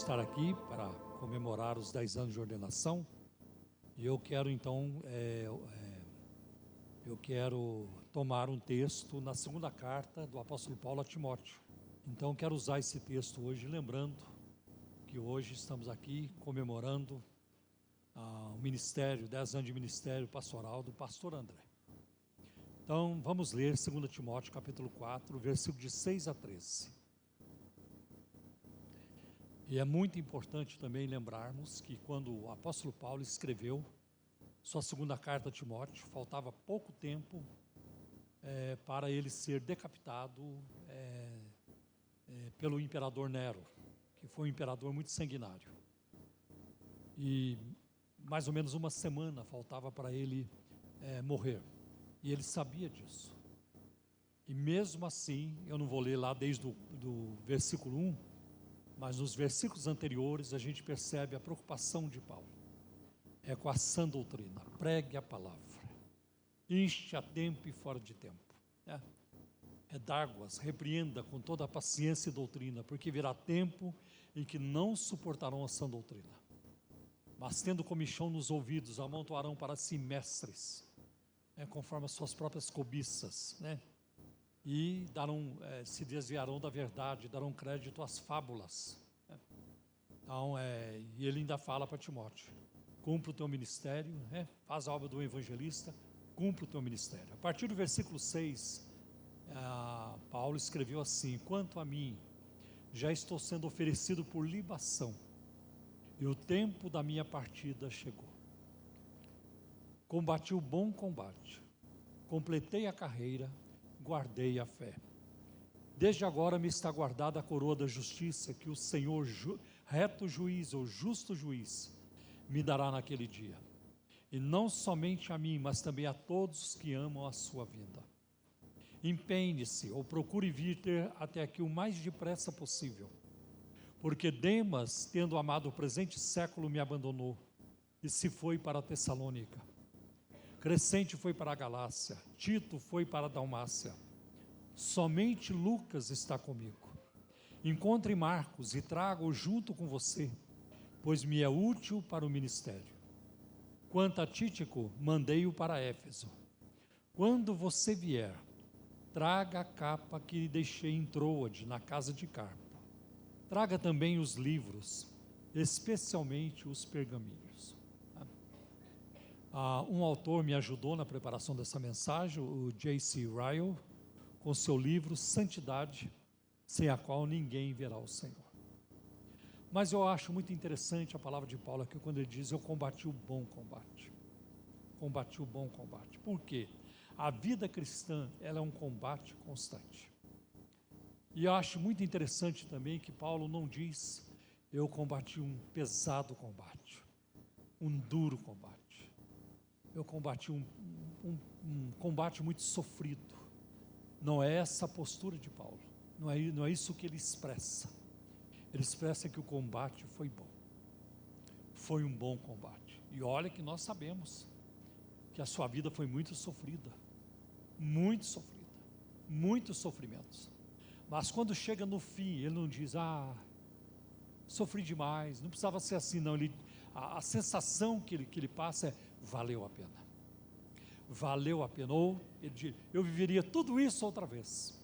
estar aqui para comemorar os 10 anos de ordenação. E eu quero então, eu quero tomar um texto na segunda carta do apóstolo Paulo a Timóteo. Então quero usar esse texto hoje, lembrando que hoje estamos aqui comemorando o ministério, 10 anos de ministério pastoral do pastor André. Então vamos ler 2 Timóteo capítulo 4, versículo de 6 a 13. E é muito importante também lembrarmos que quando o apóstolo Paulo escreveu sua segunda carta a Timóteo, faltava pouco tempo para ele ser decapitado pelo imperador Nero, que foi um imperador muito sanguinário. E mais ou menos uma semana faltava para ele morrer. E ele sabia disso. E mesmo assim, eu não vou ler lá desde do versículo 1, mas nos versículos anteriores a gente percebe a preocupação de Paulo. É com a sã doutrina, pregue a palavra, inste a tempo e fora de tempo. Redargue-as, repreenda com toda a paciência e doutrina, porque virá tempo em que não suportarão a sã doutrina. Mas tendo comichão nos ouvidos, amontoarão para si mestres, conforme as suas próprias cobiças, e se desviarão da verdade, darão crédito às fábulas. Então, e ele ainda fala para Timóteo: cumpre o teu ministério, faz a obra do evangelista, cumpre o teu ministério. A partir do versículo 6, Paulo escreveu assim: quanto a mim, já estou sendo oferecido por libação, e o tempo da minha partida chegou. Combati o bom combate, completei a carreira, guardei a fé. Desde agora me está guardada a coroa da justiça, que o Senhor, reto juiz ou justo juiz, me dará naquele dia. E não somente a mim, mas também a todos que amam a sua vinda. Empenhe-se ou procure vir até aqui o mais depressa possível, porque Demas, tendo amado o presente século, me abandonou e se foi para a Tessalônica. Crescente foi para a Galácia, Tito foi para a Dalmácia. Somente Lucas está comigo. Encontre Marcos e traga-o junto com você, pois me é útil para o ministério. Quanto a Tíquico, mandei-o para Éfeso. Quando você vier, traga a capa que deixei em Troade, na casa de Carpo. Traga também os livros, especialmente os pergaminhos. Um autor me ajudou na preparação dessa mensagem, o J.C. Ryle, com seu livro Santidade, sem a qual ninguém verá o Senhor. Mas eu acho muito interessante a palavra de Paulo aqui, quando ele diz: eu combati o bom combate. Combati o bom combate. Por quê? A vida cristã, ela é um combate constante. E eu acho muito interessante também que Paulo não diz: eu combati um pesado combate, um duro combate. Eu combati um combate muito sofrido. Não é essa a postura de Paulo. Não é isso que ele expressa. Ele expressa que o combate foi bom. Foi um bom combate. E olha que nós sabemos que a sua vida foi muito sofrida. Muito sofrida. Muitos sofrimentos. Mas quando chega no fim, ele não diz: sofri demais, não precisava ser assim, não. A sensação que ele passa é: valeu a pena. Valeu a pena. Ou ele diz: eu viveria tudo isso outra vez.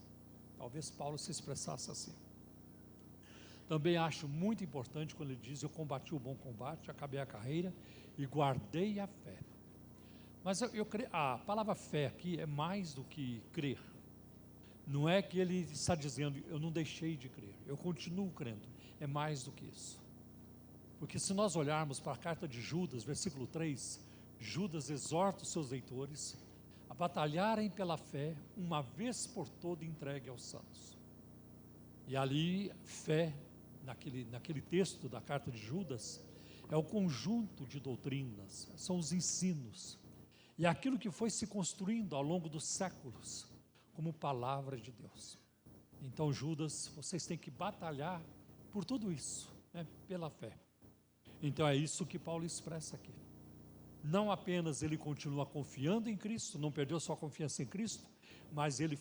Talvez Paulo se expressasse assim. Também acho muito importante quando ele diz: eu combati o bom combate, acabei a carreira e guardei a fé. Mas eu creio, a palavra fé aqui é mais do que crer. Não é que ele está dizendo: eu não deixei de crer, eu continuo crendo. É mais do que isso. Porque se nós olharmos para a carta de Judas, versículo 3, Judas exorta os seus leitores a batalharem pela fé, uma vez por toda entregue aos santos. E ali, fé, naquele texto da carta de Judas, é o conjunto de doutrinas, são os ensinos, e aquilo que foi se construindo ao longo dos séculos, como palavra de Deus. Então, Judas, vocês têm que batalhar por tudo isso, pela fé. Então é isso que Paulo expressa aqui. Não apenas ele continua confiando em Cristo, não perdeu sua confiança em Cristo, mas ele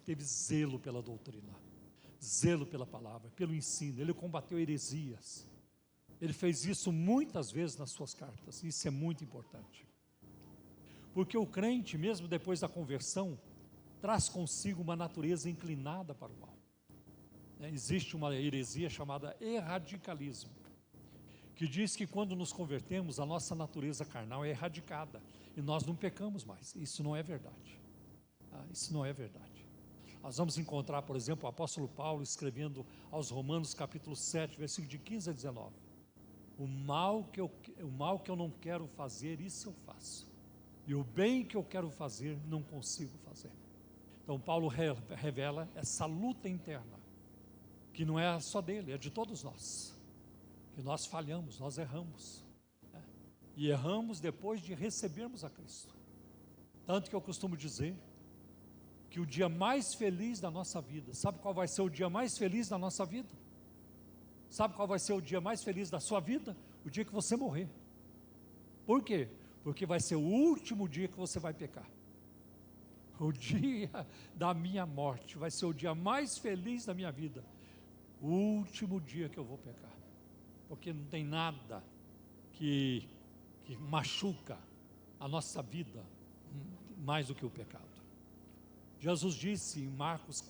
teve zelo pela doutrina, zelo pela palavra, pelo ensino. Ele combateu heresias. Ele fez isso muitas vezes nas suas cartas. Isso é muito importante. Porque o crente, mesmo depois da conversão, traz consigo uma natureza inclinada para o mal. Existe uma heresia chamada erradicalismo, que diz que quando nos convertemos, a nossa natureza carnal é erradicada e nós não pecamos mais. Isso não é verdade. Isso não é verdade. Nós vamos encontrar, por exemplo, o apóstolo Paulo escrevendo aos Romanos capítulo 7, versículo de 15 a 19. O mal que eu não quero fazer, isso eu faço. E o bem que eu quero fazer, não consigo fazer. Então Paulo revela essa luta interna, que não é só dele, é de todos nós. Que nós falhamos, nós erramos. E erramos depois de recebermos a Cristo. Tanto que eu costumo dizer que o dia mais feliz da nossa vida, sabe qual vai ser o dia mais feliz da nossa vida? Sabe qual vai ser o dia mais feliz da sua vida? O dia que você morrer. Por quê? Porque vai ser o último dia que você vai pecar. O dia da minha morte vai ser o dia mais feliz da minha vida. O último dia que eu vou pecar. Porque não tem nada que machuca a nossa vida mais do que o pecado. Jesus disse em Marcos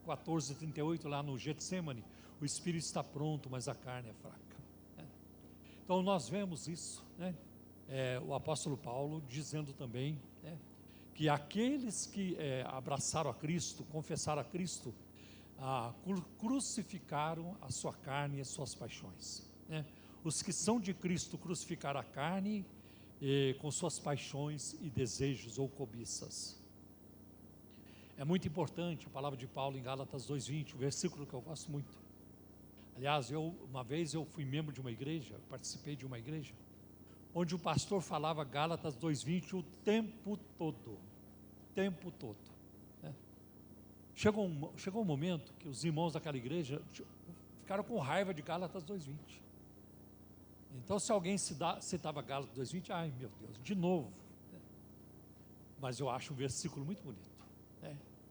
14:38, lá no Getsêmani, o espírito está pronto, mas a carne é fraca. Então nós vemos isso, o apóstolo Paulo dizendo também, que aqueles que abraçaram a Cristo, confessaram a Cristo, crucificaram a sua carne e as suas paixões. Os que são de Cristo crucificaram a carne com suas paixões e desejos ou cobiças. É muito importante a palavra de Paulo em Gálatas 2:20, um versículo que eu gosto muito. Aliás, uma vez eu fui membro de uma igreja, participei de uma igreja, onde o pastor falava Gálatas 2:20 o tempo todo. Tempo todo. Chegou um momento que os irmãos daquela igreja ficaram com raiva de Gálatas 2:20. Então, se alguém citava Gálatas 2:20, ai meu Deus, de novo. Mas eu acho um versículo muito bonito.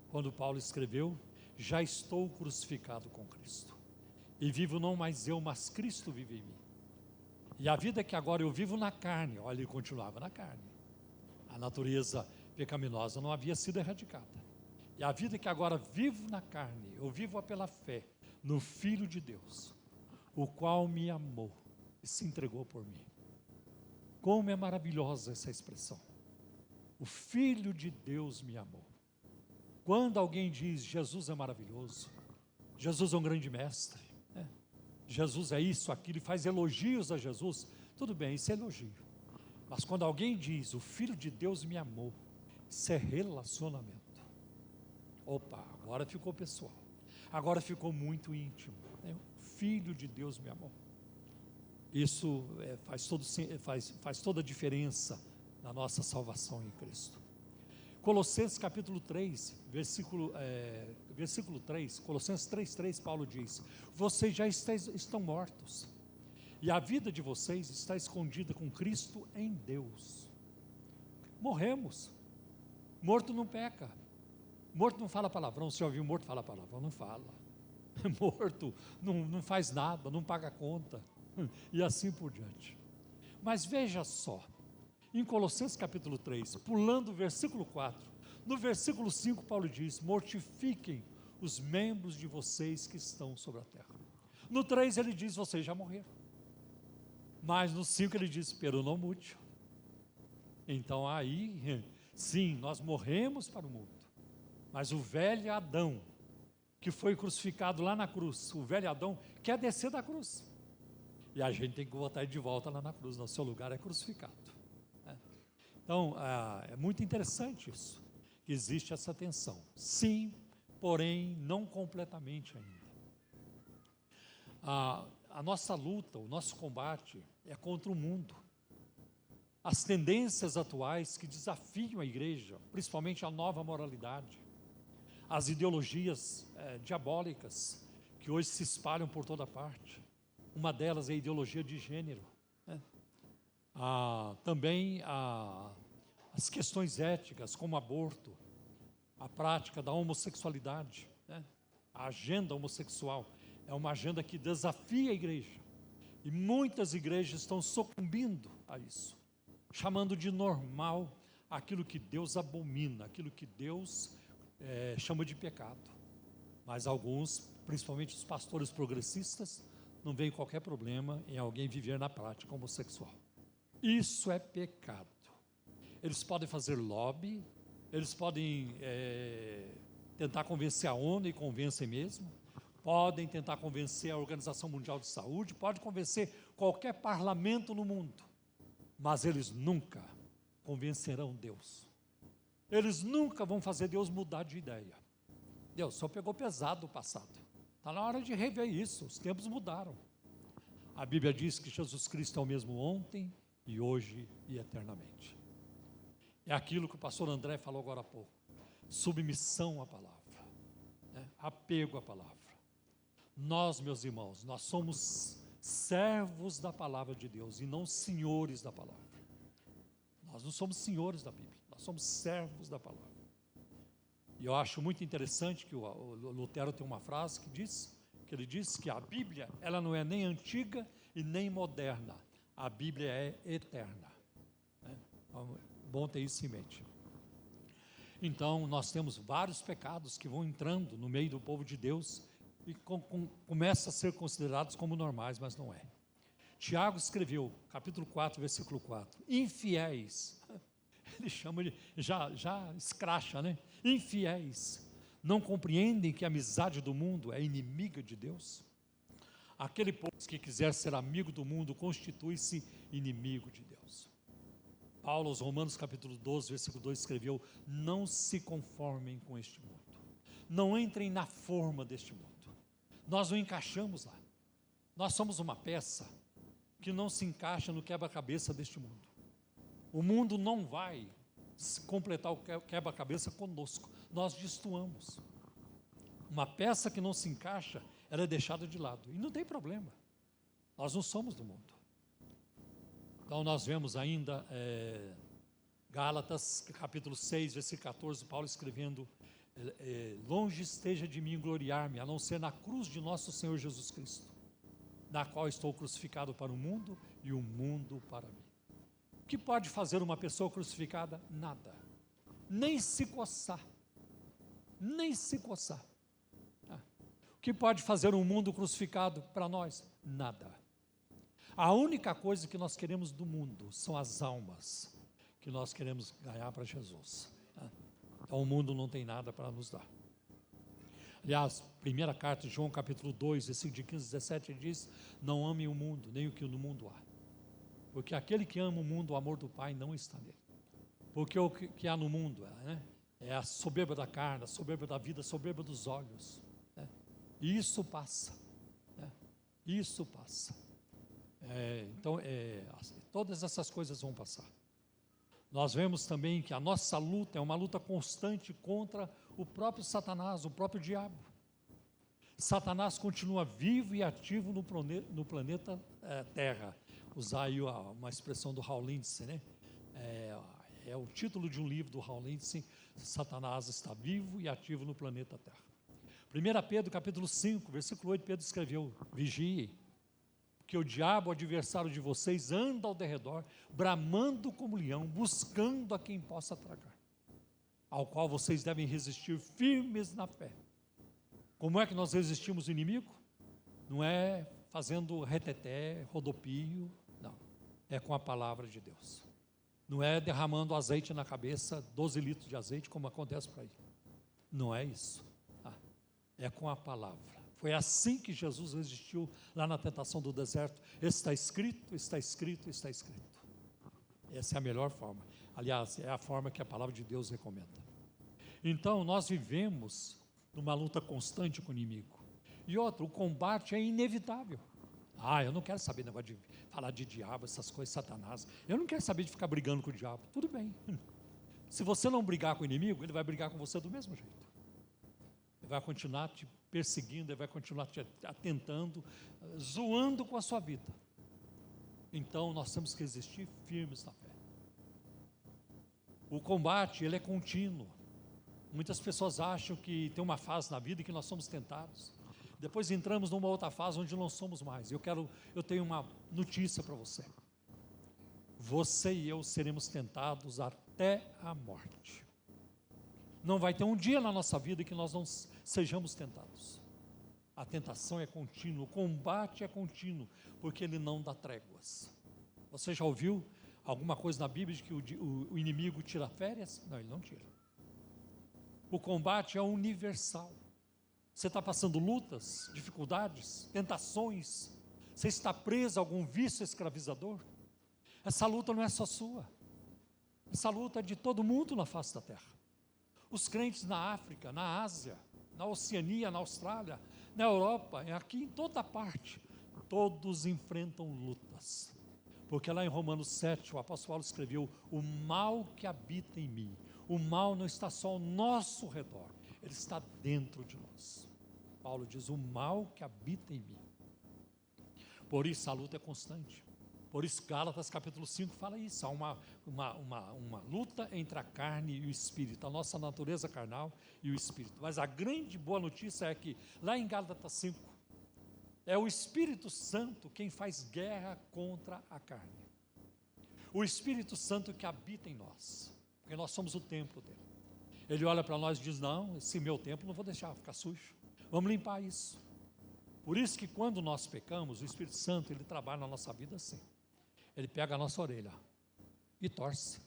Quando Paulo escreveu, já estou crucificado com Cristo. E vivo não mais eu, mas Cristo vive em mim. E a vida que agora eu vivo na carne, olha, ele continuava na carne. A natureza pecaminosa não havia sido erradicada. E a vida que agora vivo na carne, eu vivo-a pela fé no Filho de Deus, o qual me amou e se entregou por mim. Como é maravilhosa essa expressão. O Filho de Deus me amou. Quando alguém diz Jesus é maravilhoso, Jesus é um grande mestre, Jesus é isso, aquilo, e faz elogios a Jesus, tudo bem, isso é elogio. Mas quando alguém diz o Filho de Deus me amou, isso é relacionamento. Opa, agora ficou pessoal, agora ficou muito íntimo. O Filho de Deus me amou. Isso faz toda a diferença na nossa salvação em Cristo. Colossenses capítulo 3, versículo 3, Colossenses 3:3, Paulo diz: vocês já estão mortos, e a vida de vocês está escondida com Cristo em Deus. Morremos. Morto não peca, morto não fala palavrão. Você já ouviu morto falar palavrão? Não fala. Morto não faz nada, não paga conta, e assim por diante. Mas veja só, em Colossenses capítulo 3, pulando o versículo 4, no versículo 5 Paulo diz: mortifiquem os membros de vocês que estão sobre a terra. No 3 ele diz: vocês já morreram. Mas no 5 ele diz: pero non mucho. Então aí, sim, nós morremos para o mundo, mas o velho Adão, que foi crucificado lá na cruz, o velho Adão quer descer da cruz, e a gente tem que botar ele de volta lá na cruz, no seu lugar é crucificado. Então, é muito interessante isso, que existe essa tensão. Sim, porém, não completamente ainda. A nossa luta, o nosso combate é contra o mundo. As tendências atuais que desafiam a igreja, principalmente a nova moralidade, as ideologias diabólicas que hoje se espalham por toda parte. Uma delas é a ideologia de gênero. Também as questões éticas, como aborto, a prática da homossexualidade, A agenda homossexual é uma agenda que desafia a igreja. E muitas igrejas estão sucumbindo a isso, chamando de normal aquilo que Deus abomina, aquilo que Deus chama de pecado. Mas alguns, principalmente os pastores progressistas, não veem qualquer problema em alguém viver na prática homossexual. Isso é pecado. Eles podem fazer lobby, eles podem tentar convencer a ONU, e convencem mesmo, podem tentar convencer a Organização Mundial de Saúde, pode convencer qualquer parlamento no mundo, mas eles nunca convencerão Deus. Eles nunca vão fazer Deus mudar de ideia. Deus só pegou pesado no passado. Está na hora de rever isso, os tempos mudaram. A Bíblia diz que Jesus Cristo é o mesmo ontem, e hoje e eternamente. É aquilo que o pastor André falou agora há pouco. Submissão à palavra, apego à palavra. Nós, meus irmãos, nós somos servos da palavra de Deus e não senhores da palavra. Nós não somos senhores da Bíblia, nós somos servos da palavra. E eu acho muito interessante que o Lutero tem uma frase que ele diz que a Bíblia, ela não é nem antiga e nem moderna, a Bíblia é eterna. Então, é bom ter isso em mente. Então, nós temos vários pecados que vão entrando no meio do povo de Deus e começam a ser considerados como normais, mas não é. Tiago escreveu, capítulo 4, versículo 4, infiéis, ele chama de, já escracha, né? Infiéis, não compreendem que a amizade do mundo é inimiga de Deus? Aquele povo que quiser ser amigo do mundo constitui-se inimigo de Deus. Paulo, aos Romanos capítulo 12, versículo 2, escreveu, não se conformem com este mundo, não entrem na forma deste mundo. Nós não encaixamos lá, nós somos uma peça que não se encaixa no quebra-cabeça deste mundo. O mundo não vai completar o quebra-cabeça conosco, nós destoamos. Uma peça que não se encaixa, ela é deixada de lado, e não tem problema, nós não somos do mundo. Então nós vemos ainda Gálatas capítulo 6, versículo 14, Paulo escrevendo, longe esteja de mim gloriar-me, a não ser na cruz de nosso Senhor Jesus Cristo, na qual estou crucificado para o mundo e o mundo para mim. O que pode fazer uma pessoa crucificada? Nada, nem se coçar, nem se coçar. O que pode fazer um mundo crucificado para nós? Nada. A única coisa que nós queremos do mundo são as almas que nós queremos ganhar para Jesus. Então o mundo não tem nada para nos dar. Aliás, primeira carta de João capítulo 2, versículo de 15 a 17, ele diz, não amem o mundo, nem o que no mundo há. Porque aquele que ama o mundo, o amor do Pai não está nele. Porque o que há no mundo é a soberba da carne, a soberba da vida, a soberba dos olhos. E isso passa. Isso passa. Então, todas essas coisas vão passar. Nós vemos também que a nossa luta é uma luta constante contra o próprio Satanás, o próprio diabo. Satanás continua vivo e ativo no planeta Terra. Usar aí uma expressão do Hal Lindsey, né? É o título de um livro do Hal Lindsey, Satanás está vivo e ativo no planeta Terra. 1 Pedro capítulo 5, versículo 8, Pedro escreveu, vigiem, que o diabo, o adversário de vocês, anda ao derredor, bramando como leão, buscando a quem possa tragar, ao qual vocês devem resistir firmes na fé. Como é que nós resistimos o inimigo? Não é fazendo reteté, rodopio, não. É com a palavra de Deus. Não é derramando azeite na cabeça, 12 litros de azeite, como acontece por aí. Não é isso. É com a palavra. Foi assim que Jesus resistiu lá na tentação do deserto. Está escrito, está escrito, está escrito. Essa é a melhor forma. Aliás, é a forma que a palavra de Deus recomenda. Então, nós vivemos numa luta constante com o inimigo. E outra, o combate é inevitável. Eu não quero saber negócio de falar de diabo, essas coisas, Satanás. Eu não quero saber de ficar brigando com o diabo. Tudo bem. Se você não brigar com o inimigo, ele vai brigar com você do mesmo jeito. Ele vai continuar te perseguindo, ele vai continuar te atentando, zoando com a sua vida. Então, nós temos que resistir firmes na fé. O combate, ele é contínuo. Muitas pessoas acham que tem uma fase na vida em que nós somos tentados. Depois entramos numa outra fase onde não somos mais. Eu tenho uma notícia para você. Você e eu seremos tentados até a morte. Não vai ter um dia na nossa vida que nós não sejamos tentados. A tentação é contínua, o combate é contínuo, porque ele não dá tréguas. Você já ouviu alguma coisa na Bíblia de que o inimigo tira férias? Não, ele não tira. O combate é universal. Você está passando lutas, dificuldades, tentações, você está preso a algum vício escravizador? Essa luta não é só sua, essa luta é de todo mundo na face da terra. Os crentes na África, na Ásia, na Oceania, na Austrália, na Europa, aqui em toda parte, todos enfrentam lutas. Porque lá em Romanos 7, o apóstolo Paulo escreveu: o mal que habita em mim. O mal não está só ao nosso redor, ele está dentro de nós. Paulo diz: o mal que habita em mim. Por isso a luta é constante. Por isso Gálatas capítulo 5 fala isso. Há uma luta entre a carne e o espírito, a nossa natureza carnal e o espírito. Mas a grande boa notícia é que lá em Gálatas 5, é o Espírito Santo quem faz guerra contra a carne. O Espírito Santo que habita em nós, porque nós somos o templo dele. Ele olha para nós e diz: não, esse meu templo não vou deixar ficar sujo, vamos limpar isso. Por isso que quando nós pecamos, o Espírito Santo, ele trabalha na nossa vida assim. Ele pega a nossa orelha e torce.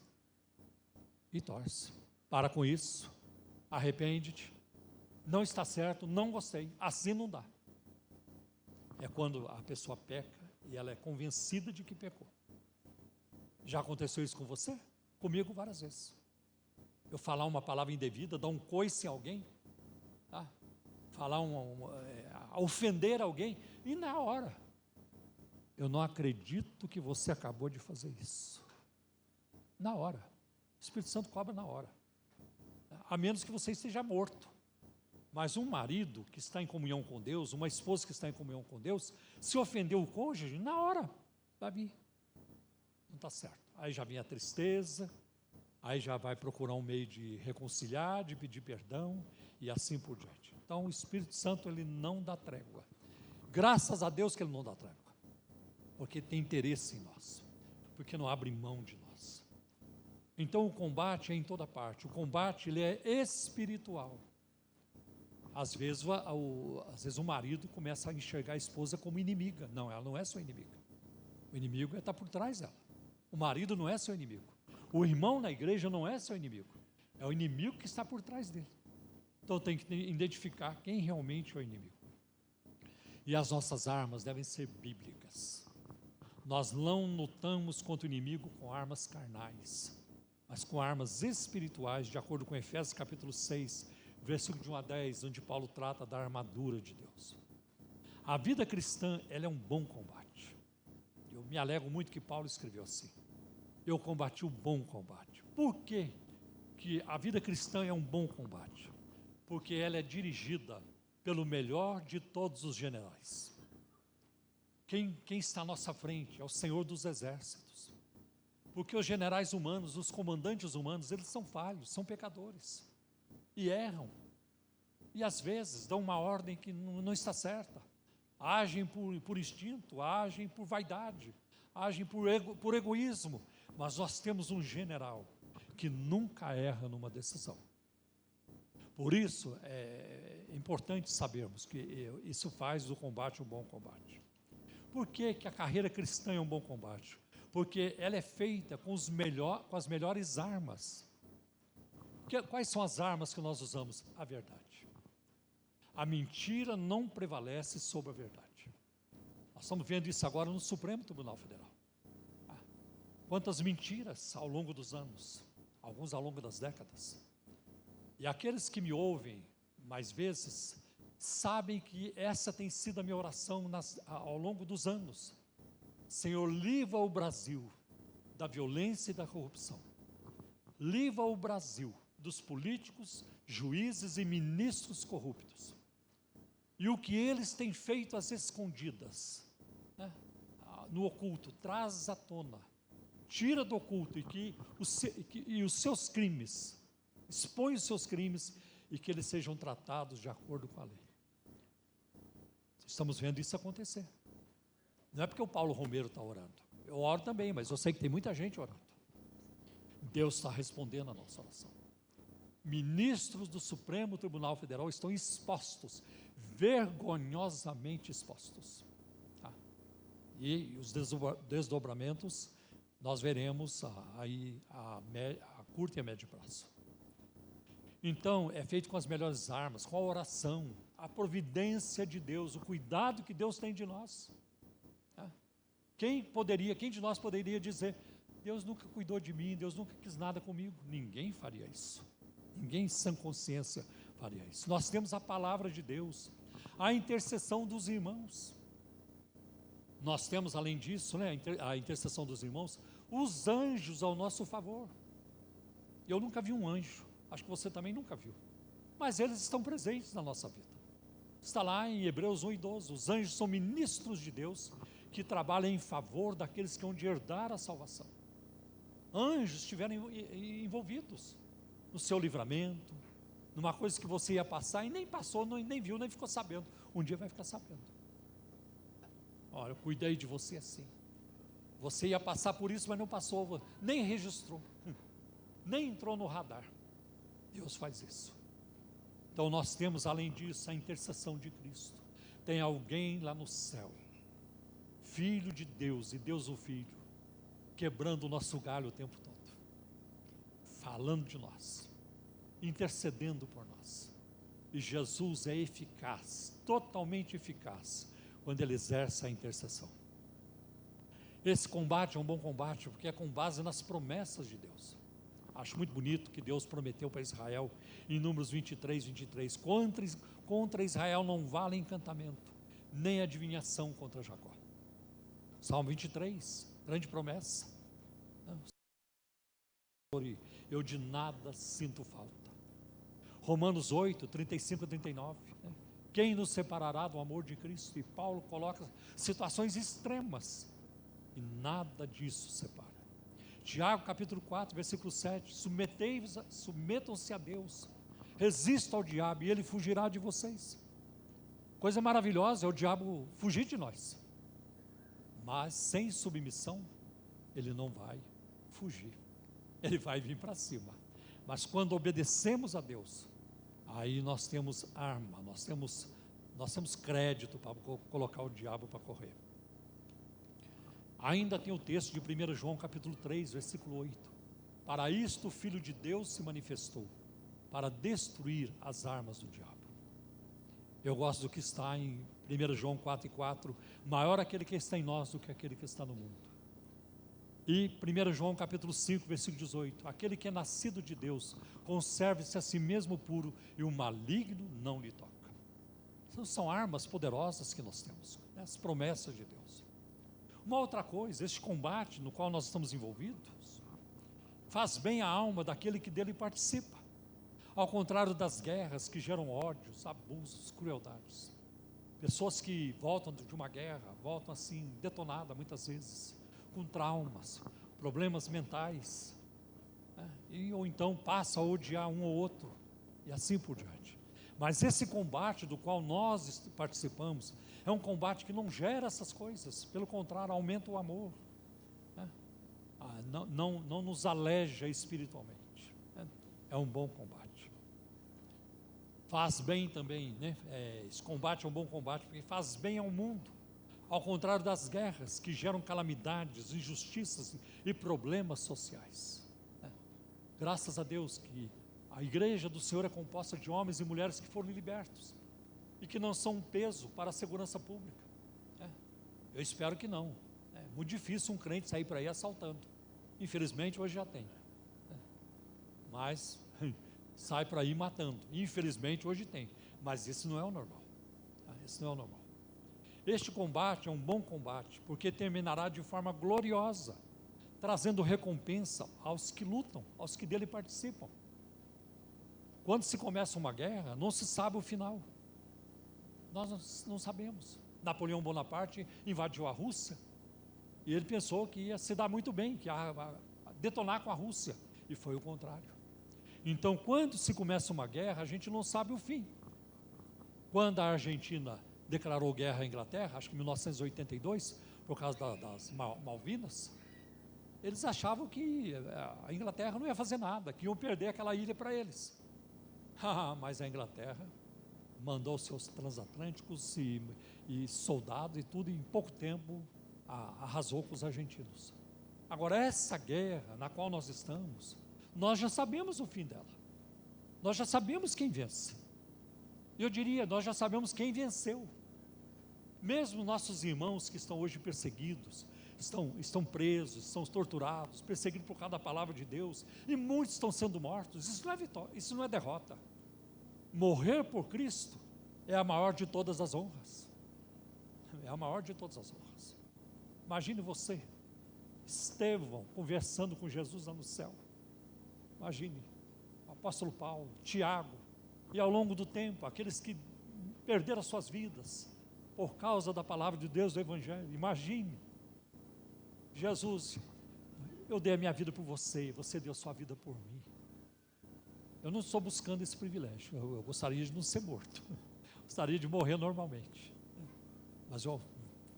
E torce. Para com isso, arrepende-te, não está certo, não gostei, assim não dá. É quando a pessoa peca e ela é convencida de que pecou. Já aconteceu isso com você? Comigo várias vezes. Eu falar uma palavra indevida, dar um coice em alguém, tá? Falar ofender alguém, e na hora, eu não acredito que você acabou de fazer isso. Na hora. O Espírito Santo cobra na hora. A menos que você esteja morto. Mas um marido que está em comunhão com Deus, uma esposa que está em comunhão com Deus, se ofendeu o cônjuge, na hora, vai vir. Não está certo. Aí já vem a tristeza, aí já vai procurar um meio de reconciliar, de pedir perdão, e assim por diante. Então o Espírito Santo, ele não dá trégua. Graças a Deus que ele não dá trégua. Porque tem interesse em nós. Porque não abre mão de nós. Então o combate é em toda parte. O combate, ele é espiritual. Às vezes o marido começa a enxergar a esposa como inimiga. Não, ela não é sua inimiga. O inimigo está por trás dela. O marido não é seu inimigo. O irmão na igreja não é seu inimigo. É o inimigo que está por trás dele. Então tem que identificar quem realmente é o inimigo. E as nossas armas devem ser bíblicas. Nós não lutamos contra o inimigo com armas carnais, mas com armas espirituais, de acordo com Efésios capítulo 6, versículo de 1 a 10, onde Paulo trata da armadura de Deus. A vida cristã, ela é um bom combate. Eu me alegro muito que Paulo escreveu assim: eu combati o bom combate. Por quê que a vida cristã é um bom combate? Porque ela é dirigida pelo melhor de todos os generais. Quem está à nossa frente é o Senhor dos Exércitos. Porque os generais humanos, os comandantes humanos, eles são falhos, são pecadores. E erram. E às vezes dão uma ordem que não está certa. Agem por instinto, agem por vaidade, agem por egoísmo. Mas nós temos um general que nunca erra numa decisão. Por isso é importante sabermos que isso faz do combate um bom combate. Por que a carreira cristã é um bom combate? Porque ela é feita com as melhores armas. Quais são as armas que nós usamos? A verdade. A mentira não prevalece sobre a verdade. Nós estamos vendo isso agora no Supremo Tribunal Federal. Quantas mentiras ao longo dos anos, alguns ao longo das décadas. E aqueles que me ouvem mais vezes, sabem que essa tem sido a minha oração ao longo dos anos. Senhor, livra o Brasil da violência e da corrupção. Livra o Brasil dos políticos, juízes e ministros corruptos. E o que eles têm feito às escondidas, né, no oculto, traz à tona, tira do oculto e os seus crimes expõe os seus crimes e que eles sejam tratados de acordo com a lei. Estamos vendo isso acontecer. Não é porque o Paulo Romero está orando. Eu oro também, mas eu sei que tem muita gente orando. Deus está respondendo a nossa oração. Ministros do Supremo Tribunal Federal estão expostos, vergonhosamente expostos. Tá? E os desdobramentos nós veremos aí a curto e a médio prazo. Então, é feito com as melhores armas, com a oração, a providência de Deus, o cuidado que Deus tem de nós. Tá? Quem de nós poderia dizer, Deus nunca cuidou de mim, Deus nunca quis nada comigo? Ninguém faria isso. Ninguém sem consciência faria isso. Nós temos a palavra de Deus, a intercessão dos irmãos. Nós temos, além disso, a intercessão dos irmãos, os anjos ao nosso favor. Eu nunca vi um anjo, acho que você também nunca viu, mas eles estão presentes na nossa vida. Está lá em Hebreus 1:12, os anjos são ministros de Deus, que trabalham em favor daqueles que hão de herdar a salvação. Anjos estiveram envolvidos no seu livramento, numa coisa que você ia passar e nem passou, nem viu, nem ficou sabendo. Um dia vai ficar sabendo. Olha, eu cuidei de você assim. Você ia passar por isso, mas não passou, nem registrou, nem entrou no radar. Deus faz isso. Então nós temos, além disso, a intercessão de Cristo. Tem alguém lá no céu, Filho de Deus e Deus o Filho, quebrando o nosso galho o tempo todo, falando de nós, intercedendo por nós. E Jesus é eficaz, totalmente eficaz, quando Ele exerce a intercessão. Esse combate é um bom combate, porque é com base nas promessas de Deus. Acho muito bonito que Deus prometeu para Israel, em Números 23, contra Israel não vale encantamento, nem adivinhação contra Jacó. Salmo 23, grande promessa. Eu de nada sinto falta. Romanos 8, 35 e 39. Quem nos separará do amor de Cristo? E Paulo coloca situações extremas, e nada disso separa. Tiago capítulo 4, versículo 7, submetam-se a Deus, resistam ao diabo e ele fugirá de vocês. Coisa maravilhosa é o diabo fugir de nós, mas sem submissão ele não vai fugir, ele vai vir para cima. Mas quando obedecemos a Deus, aí nós temos arma, nós temos crédito para colocar o diabo para correr. Ainda tem o texto de 1 João capítulo 3, versículo 8. Para isto o Filho de Deus se manifestou, para destruir as armas do diabo. Eu gosto do que está em 1 João 4:4, maior aquele que está em nós do que aquele que está no mundo. E 1 João capítulo 5, versículo 18, aquele que é nascido de Deus, conserve-se a si mesmo puro, e o maligno não lhe toca. São armas poderosas que nós temos, as promessas de Deus. Uma outra coisa, este combate no qual nós estamos envolvidos, faz bem à alma daquele que dele participa, ao contrário das guerras que geram ódios, abusos, crueldades. Pessoas que voltam de uma guerra, voltam assim, detonadas muitas vezes, com traumas, problemas mentais, ou então passa a odiar um ou outro, e assim por diante. Mas esse combate do qual nós participamos, é um combate que não gera essas coisas, pelo contrário, aumenta o amor, não nos aleja espiritualmente, é um bom combate. Faz bem também, esse combate é um bom combate, porque faz bem ao mundo, ao contrário das guerras que geram calamidades, injustiças e problemas sociais. Graças a Deus que a igreja do Senhor é composta de homens e mulheres que foram libertos e que não são um peso para a segurança pública. Eu espero que não. É muito difícil um crente sair por aí assaltando. Infelizmente hoje já tem. Mas sai por aí matando. Infelizmente hoje tem. Mas isso não é o normal. Isso não é o normal. Este combate é um bom combate, porque terminará de forma gloriosa, trazendo recompensa aos que lutam, aos que dele participam. Quando se começa uma guerra, não se sabe o final. Nós não sabemos. Napoleão Bonaparte invadiu a Rússia, e ele pensou que ia se dar muito bem, que ia detonar com a Rússia, e foi o contrário. Então, quando se começa uma guerra, a gente não sabe o fim. Quando a Argentina declarou guerra à Inglaterra, acho que em 1982, por causa das Malvinas, eles achavam que a Inglaterra não ia fazer nada, que iam perder aquela ilha para eles. Mas a Inglaterra mandou seus transatlânticos e soldados e tudo, e em pouco tempo arrasou com os argentinos. Agora, essa guerra na qual nós estamos, nós já sabemos o fim dela. Nós já sabemos quem vence. Eu diria, nós já sabemos quem venceu. Mesmo nossos irmãos que estão hoje perseguidos, estão presos, estão torturados, perseguidos por causa da palavra de Deus, e muitos estão sendo mortos. Isso não é vitória, isso não é derrota. Morrer por Cristo é a maior de todas as honras. É a maior de todas as honras. Imagine você, Estevão, conversando com Jesus lá no céu. Imagine, o apóstolo Paulo, Tiago, e ao longo do tempo, aqueles que perderam as suas vidas por causa da palavra de Deus, do Evangelho. Imagine, Jesus, eu dei a minha vida por você, você deu a sua vida por mim. Eu não estou buscando esse privilégio, eu gostaria de não ser morto, gostaria de morrer normalmente, mas eu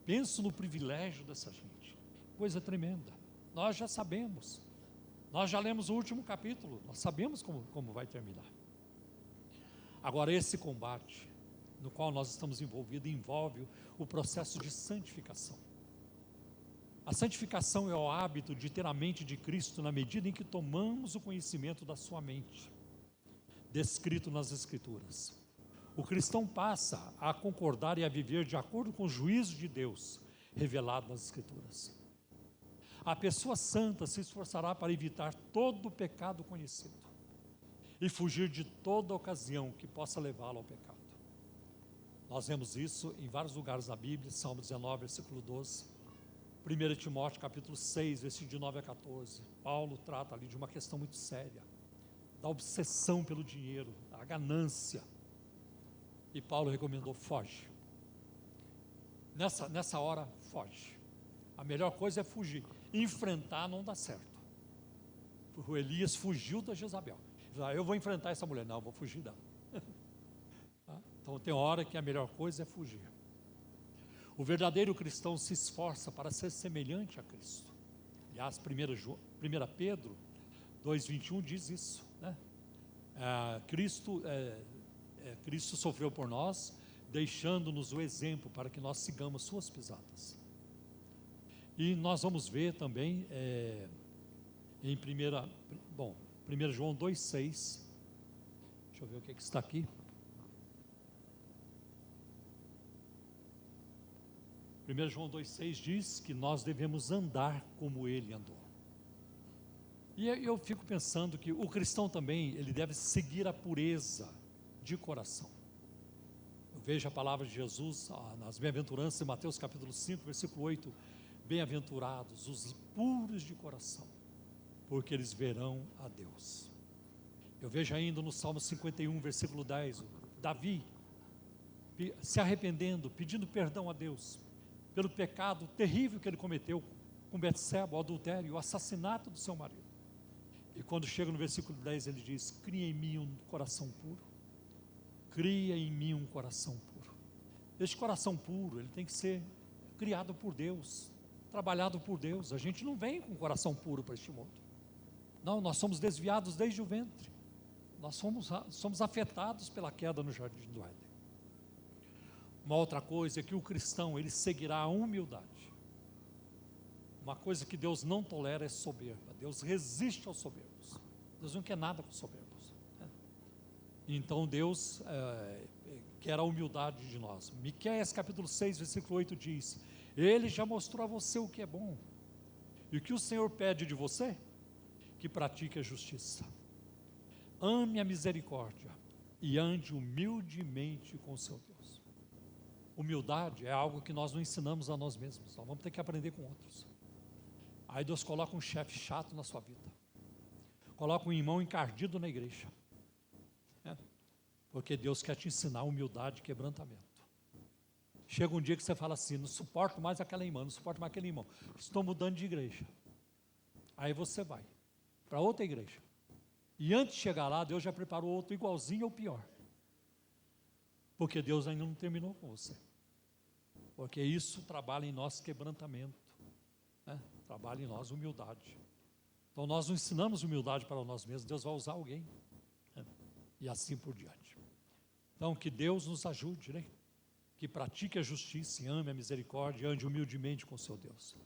penso no privilégio dessa gente, coisa tremenda. Nós já sabemos, nós já lemos o último capítulo, nós sabemos como vai terminar. Agora, esse combate no qual nós estamos envolvidos envolve o processo de santificação. A santificação é o hábito de ter a mente de Cristo na medida em que tomamos o conhecimento da sua mente, descrito nas Escrituras. O cristão passa a concordar e a viver de acordo com o juízo de Deus revelado nas Escrituras. A pessoa santa se esforçará para evitar todo o pecado conhecido e fugir de toda ocasião que possa levá-lo ao pecado. Nós vemos isso em vários lugares na Bíblia, Salmo 19, versículo 12, 1 Timóteo capítulo 6, versículo de 9 a 14. Paulo trata ali de uma questão muito séria, da obsessão pelo dinheiro, da ganância. E Paulo recomendou: foge. Nessa hora, foge. A melhor coisa é fugir. Enfrentar não dá certo. O Elias fugiu da Jezabel. Eu vou enfrentar essa mulher. Não, eu vou fugir dela. Então tem hora que a melhor coisa é fugir. O verdadeiro cristão se esforça para ser semelhante a Cristo. Aliás, 1 Pedro 2,21 diz isso, né? Cristo sofreu por nós, deixando-nos o exemplo para que nós sigamos suas pisadas. E nós vamos ver também em 1 João 2,6, deixa eu ver o que está aqui. 1 João 2,6 diz que nós devemos andar como ele andou. E eu fico pensando que o cristão também, ele deve seguir a pureza de coração. Eu vejo a palavra de Jesus nas bem-aventuranças, em Mateus capítulo 5, versículo 8, bem-aventurados os puros de coração, porque eles verão a Deus. Eu vejo ainda no Salmo 51, versículo 10, Davi se arrependendo, pedindo perdão a Deus, pelo pecado terrível que ele cometeu com Betseba, o adultério, o assassinato do seu marido. E quando chega no versículo 10, ele diz: cria em mim um coração puro, cria em mim um coração puro. Este coração puro, ele tem que ser criado por Deus, trabalhado por Deus. A gente não vem com um coração puro para este mundo. Não, nós somos desviados desde o ventre. Nós somos afetados pela queda no jardim do Éden. Uma outra coisa é que o cristão, ele seguirá a humildade. Uma coisa que Deus não tolera é soberba. Deus resiste aos soberbos. Deus não quer nada com soberbos, né? Então Deus quer a humildade de nós. Miqueias capítulo 6, versículo 8 diz: Ele já mostrou a você o que é bom. E o que o Senhor pede de você? Que pratique a justiça, ame a misericórdia e ande humildemente com o seu Deus. Humildade é algo que nós não ensinamos a nós mesmos, nós vamos ter que aprender com outros. Aí Deus coloca um chefe chato na sua vida, coloca um irmão encardido na igreja, né? Porque Deus quer te ensinar humildade e quebrantamento. Chega um dia que você fala assim: não suporto mais aquela irmã, não suporto mais aquele irmão, estou mudando de igreja. Aí você vai para outra igreja E antes de chegar lá, Deus já preparou outro igualzinho ou pior. Porque Deus ainda não terminou com você. Porque isso trabalha em nós quebrantamento, né? Trabalha em nós humildade. Então nós não ensinamos humildade para nós mesmos, Deus vai usar alguém, né? E assim por diante. Então que Deus nos ajude, né? Que pratique a justiça, ame a misericórdia, ande humildemente com seu Deus.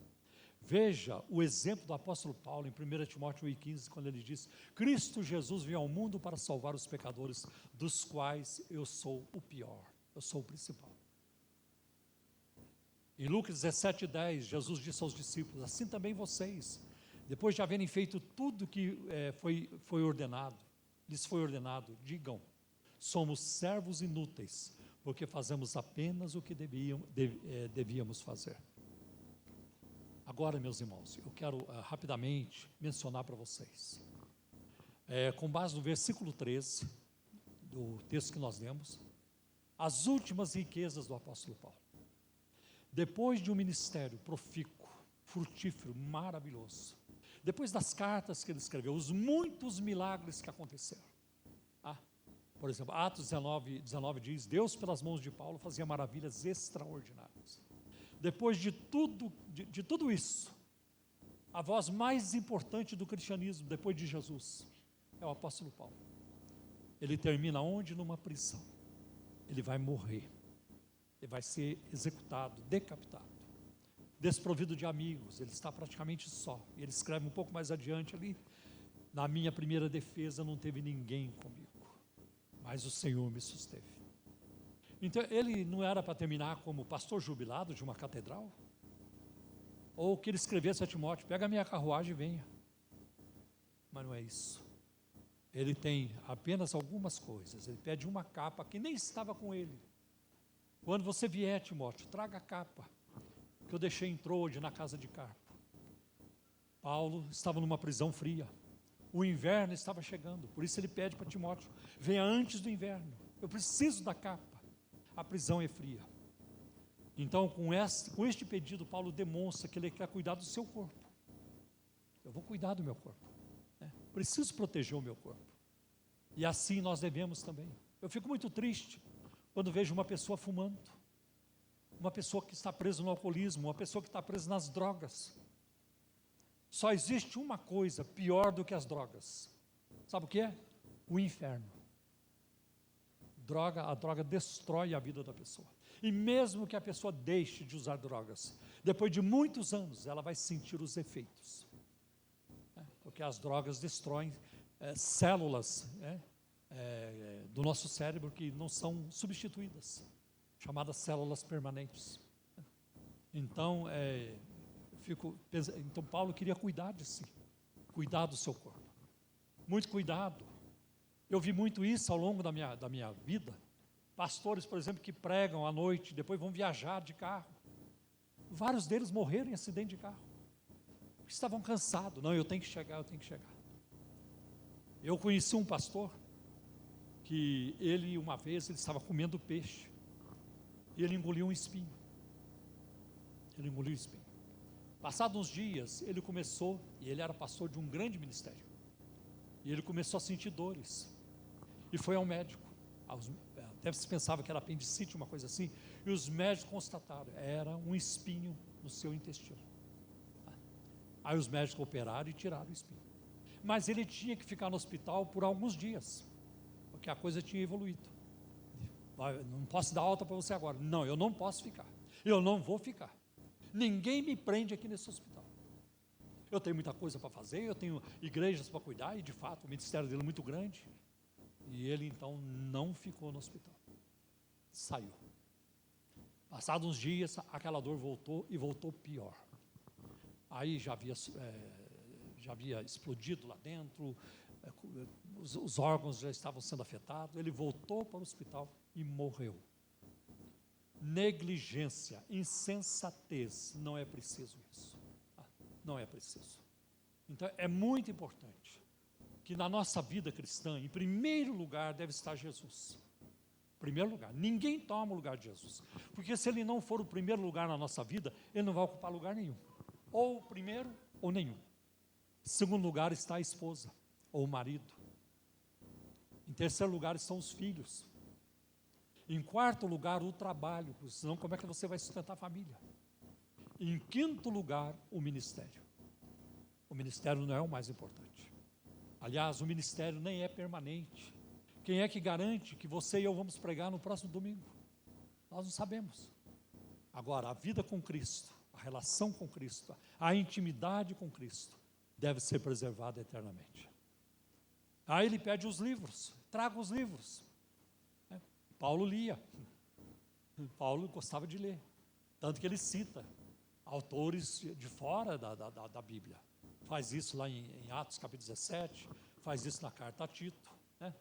Veja o exemplo do apóstolo Paulo em 1 Timóteo 1,15, quando ele diz: Cristo Jesus veio ao mundo para salvar os pecadores, dos quais eu sou o pior, eu sou o principal. Em Lucas 17,10, Jesus disse aos discípulos: assim também vocês, depois de haverem feito tudo que foi ordenado, lhes foi ordenado, digam: somos servos inúteis, porque fazemos apenas o que devíamos fazer. Agora, meus irmãos, eu quero rapidamente mencionar para vocês, com base no versículo 13, do texto que nós lemos, as últimas riquezas do apóstolo Paulo. Depois de um ministério profícuo, frutífero, maravilhoso, depois das cartas que ele escreveu, os muitos milagres que aconteceram. Por exemplo, Atos 19 diz: Deus pelas mãos de Paulo fazia maravilhas extraordinárias. Depois de tudo isso, a voz mais importante do cristianismo, depois de Jesus, é o apóstolo Paulo. Ele termina onde? Numa prisão. Ele vai morrer. Ele vai ser executado, decapitado, desprovido de amigos, ele está praticamente só. E ele escreve um pouco mais adiante ali: na minha primeira defesa não teve ninguém comigo, mas o Senhor me susteve. Então ele não era para terminar como pastor jubilado de uma catedral? Ou que ele escrevesse a Timóteo: pega a minha carruagem e venha. Mas não é isso. Ele tem apenas algumas coisas. Ele pede uma capa que nem estava com ele. Quando você vier, Timóteo, traga a capa que eu deixei em Troade, na casa de Carpo. Paulo estava numa prisão fria. O inverno estava chegando, por isso ele pede para Timóteo: venha antes do inverno, eu preciso da capa. A prisão é fria. Então, com este pedido, Paulo demonstra que ele quer cuidar do seu corpo. Eu vou cuidar do meu corpo, né? Preciso proteger o meu corpo. E assim nós devemos também. Eu fico muito triste quando vejo uma pessoa fumando, uma pessoa que está presa no alcoolismo, uma pessoa que está presa nas drogas. Só existe uma coisa pior do que as drogas. Sabe o que é? O inferno. A droga destrói a vida da pessoa. E mesmo que a pessoa deixe de usar drogas, depois de muitos anos, ela vai sentir os efeitos. Porque as drogas destroem células do nosso cérebro que não são substituídas, chamadas células permanentes. Então, então Paulo queria cuidar de si, cuidar do seu corpo. Muito cuidado. Eu vi muito isso ao longo da minha vida. Pastores, por exemplo, que pregam à noite, depois vão viajar de carro. Vários deles morreram em acidente de carro. Estavam cansados. Não, eu tenho que chegar. Eu conheci um pastor que uma vez ele estava comendo peixe e ele engoliu um espinho. Passados uns dias, ele começou, e ele era pastor de um grande ministério, e ele começou a sentir dores, e foi ao médico. Até se pensava que era apendicite, uma coisa assim, e os médicos constataram: era um espinho no seu intestino. Aí os médicos operaram e tiraram o espinho. Mas ele tinha que ficar no hospital por alguns dias, porque a coisa tinha evoluído. Não posso dar alta para você agora. Não, eu não posso ficar. Eu não vou ficar. Ninguém me prende aqui nesse hospital. Eu tenho muita coisa para fazer, eu tenho igrejas para cuidar, e de fato o ministério dele é muito grande. E ele então não ficou no hospital. Saiu. Passados uns dias, aquela dor voltou, e voltou pior. Aí já havia explodido lá dentro, os órgãos já estavam sendo afetados. Ele voltou para o hospital e morreu. Negligência, insensatez, não é preciso isso. Não é preciso. Então é muito importante que na nossa vida cristã, em primeiro lugar, deve estar Jesus. Primeiro lugar, ninguém toma o lugar de Jesus, porque se ele não for o primeiro lugar na nossa vida, ele não vai ocupar lugar nenhum, ou o primeiro ou nenhum. Em segundo lugar está a esposa, ou o marido. Em terceiro lugar estão os filhos. Em quarto lugar, o trabalho, senão como é que você vai sustentar a família? Em quinto lugar, o ministério. O ministério não é o mais importante. Aliás, o ministério nem é permanente. Quem é que garante que você e eu vamos pregar no próximo domingo? Nós não sabemos. Agora, a vida com Cristo, a relação com Cristo, a intimidade com Cristo, deve ser preservada eternamente. Aí ele pede os livros, traga os livros. Paulo lia, Paulo gostava de ler, tanto que ele cita autores de fora da Bíblia. Faz isso lá em Atos capítulo 17, faz isso na carta a Tito, né?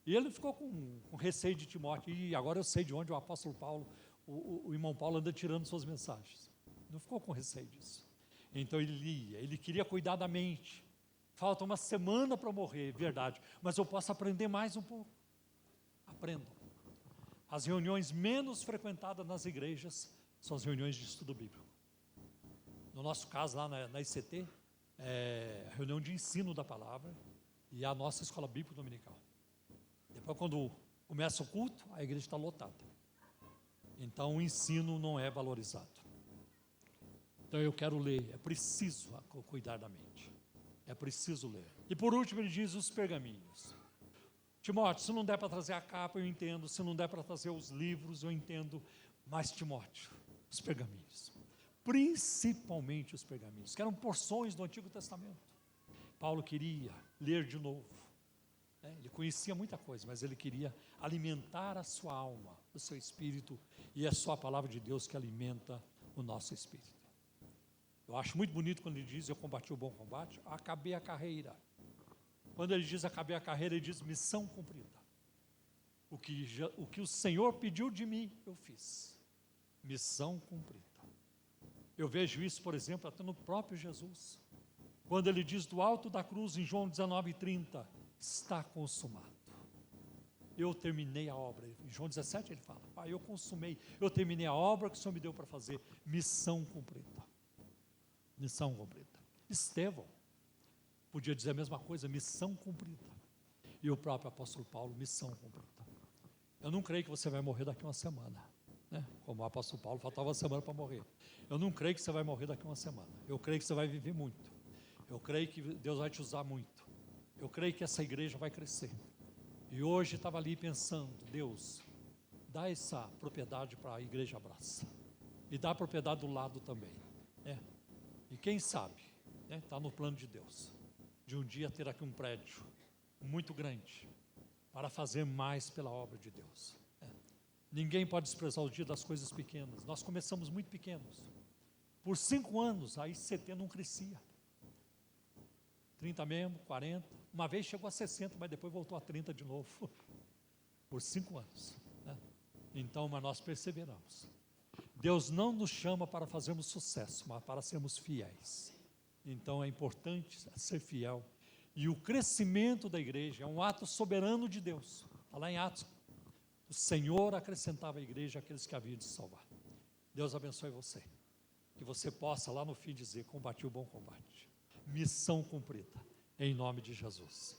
E ele ficou com receio de Timóteo, e agora eu sei de onde o apóstolo Paulo, o irmão Paulo anda tirando suas mensagens. Não ficou com receio disso. Então ele lia, ele queria cuidar da mente. Falta uma semana para morrer, verdade, mas eu posso aprender mais um pouco. Aprendam. As reuniões menos frequentadas nas igrejas são as reuniões de estudo bíblico. No nosso caso, lá na ICT, é a reunião de ensino da palavra e a nossa escola bíblica dominical. Depois, quando começa o culto, a igreja está lotada. Então, o ensino não é valorizado. Então, eu quero ler, é preciso cuidar da mente. É preciso ler. E por último, ele diz os pergaminhos. Timóteo, se não der para trazer a capa, eu entendo. Se não der para trazer os livros, eu entendo. Mas, Timóteo, os pergaminhos. Principalmente os pergaminhos, que eram porções do Antigo Testamento. Paulo queria ler de novo. Ele conhecia muita coisa, mas ele queria alimentar a sua alma, o seu espírito, e é só a palavra de Deus que alimenta o nosso espírito. Eu acho muito bonito quando ele diz, eu combati o bom combate, acabei a carreira. Quando ele diz acabei a carreira, ele diz missão cumprida. O que o Senhor pediu de mim, eu fiz. Missão cumprida. Eu vejo isso, por exemplo, até no próprio Jesus. Quando ele diz do alto da cruz, em João 19:30, está consumado. Eu terminei a obra. Em João 17 ele fala, Pai, eu consumei, eu terminei a obra que o Senhor me deu para fazer. Missão cumprida. Missão cumprida. Estevão podia dizer a mesma coisa, missão cumprida. E o próprio apóstolo Paulo, missão cumprida. Eu não creio que você vai morrer daqui a uma semana, né? Como o apóstolo Paulo, faltava uma semana para morrer. Eu não creio que você vai morrer daqui a uma semana. Eu creio que você vai viver muito. Eu creio que Deus vai te usar muito. Eu creio que essa igreja vai crescer. E hoje estava ali pensando, Deus, dá essa propriedade para a igreja Abraça. E dá a propriedade do lado também, né? E quem sabe, está no plano de Deus, de um dia ter aqui um prédio muito grande, para fazer mais pela obra de Deus. Ninguém pode desprezar o dia das coisas pequenas. Nós começamos muito pequenos. Por 5 anos, a ICT não crescia. 30 membros, 40. Uma vez chegou a 60, mas depois voltou a 30 de novo. Por 5 anos. Né? Então, mas nós perseveramos. Deus não nos chama para fazermos sucesso, mas para sermos fiéis. Então, é importante ser fiel. E o crescimento da igreja é um ato soberano de Deus. Está lá em Atos. O Senhor acrescentava à igreja aqueles que haviam de salvar. Deus abençoe você. Que você possa lá no fim dizer, combati o bom combate. Missão cumprida. Em nome de Jesus.